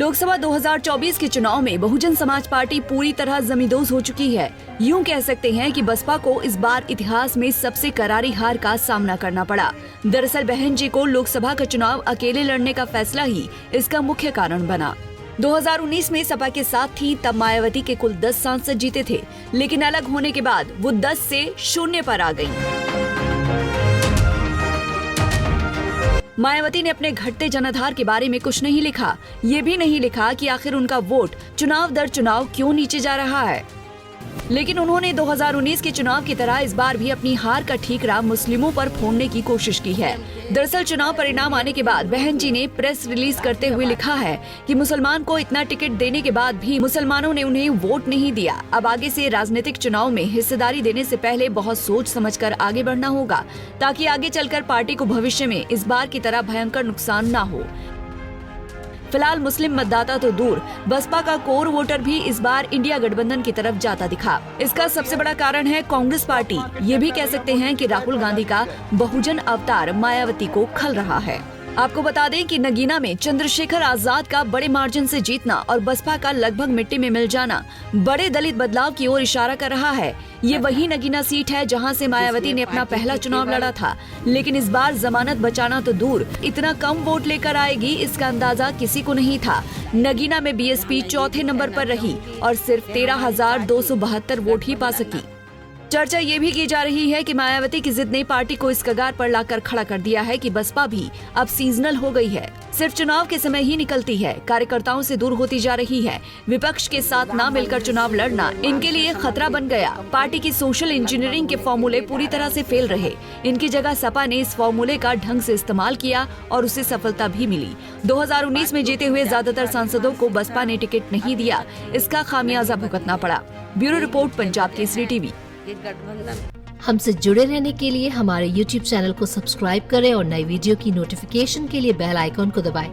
लोकसभा 2024 के चुनाव में बहुजन समाज पार्टी पूरी तरह जमींदोज हो चुकी है। यूं कह सकते हैं कि बसपा को इस बार इतिहास में सबसे करारी हार का सामना करना पड़ा। दरअसल बहन जी को लोकसभा का चुनाव अकेले लड़ने का फैसला ही इसका मुख्य कारण बना। 2019 में सपा के साथ थी, तब मायावती के कुल 10 सांसद जीते थे, लेकिन अलग होने के बाद वो 10 से 0 पर आ गयी। मायावती ने अपने घटते जनाधार के बारे में कुछ नहीं लिखा। ये भी नहीं लिखा कि आखिर उनका वोट चुनाव दर चुनाव क्यों नीचे जा रहा है। लेकिन उन्होंने 2019 के चुनाव की तरह इस बार भी अपनी हार का ठीकरा मुस्लिमों पर फोड़ने की कोशिश की है। दरअसल चुनाव परिणाम आने के बाद बहन जी ने प्रेस रिलीज करते हुए लिखा है कि मुसलमान को इतना टिकट देने के बाद भी मुसलमानों ने उन्हें वोट नहीं दिया। अब आगे से राजनीतिक चुनाव में हिस्सेदारी देने से पहले बहुत सोच समझकर आगे बढ़ना होगा, ताकि आगे चलकर पार्टी को भविष्य में इस बार की तरह भयंकर नुकसान न हो। फिलहाल मुस्लिम मतदाता तो दूर, बसपा का कोर वोटर भी इस बार इंडिया गठबंधन की तरफ जाता दिखा। इसका सबसे बड़ा कारण है कांग्रेस पार्टी। ये भी कह सकते हैं कि राहुल गांधी का बहुजन अवतार मायावती को खल रहा है। आपको बता दें कि नगीना में चंद्रशेखर आजाद का बड़े मार्जिन से जीतना और बसपा का लगभग मिट्टी में मिल जाना बड़े दलित बदलाव की ओर इशारा कर रहा है। ये वही नगीना सीट है जहां से मायावती ने अपना पहला चुनाव लड़ा था, लेकिन इस बार जमानत बचाना तो दूर, इतना कम वोट लेकर आएगी इसका अंदाजा किसी को नहीं था। नगीना में बीएसपी चौथे नंबर पर रही और सिर्फ 13,272 वोट ही पा सकी। चर्चा ये भी की जा रही है कि मायावती की जिद ने पार्टी को इस कगार पर लाकर खड़ा कर दिया है कि बसपा भी अब सीजनल हो गई है, सिर्फ चुनाव के समय ही निकलती है, कार्यकर्ताओं से दूर होती जा रही है। विपक्ष के साथ ना मिलकर चुनाव लड़ना इनके लिए खतरा बन गया। पार्टी की सोशल इंजीनियरिंग के फॉर्मूले पूरी तरह से फेल रहे। इनकी जगह सपा ने इस फॉर्मूले का ढंग से इस्तेमाल किया और उसे सफलता भी मिली। 2019 में जीते हुए ज्यादातर सांसदों को बसपा ने टिकट नहीं दिया, इसका खामियाजा भुगतना पड़ा। Bureau report, Punjab Kesari TV. हमसे जुड़े रहने के लिए हमारे YouTube चैनल को सब्सक्राइब करें और नई वीडियो की नोटिफिकेशन के लिए बेल आइकॉन को दबाएं।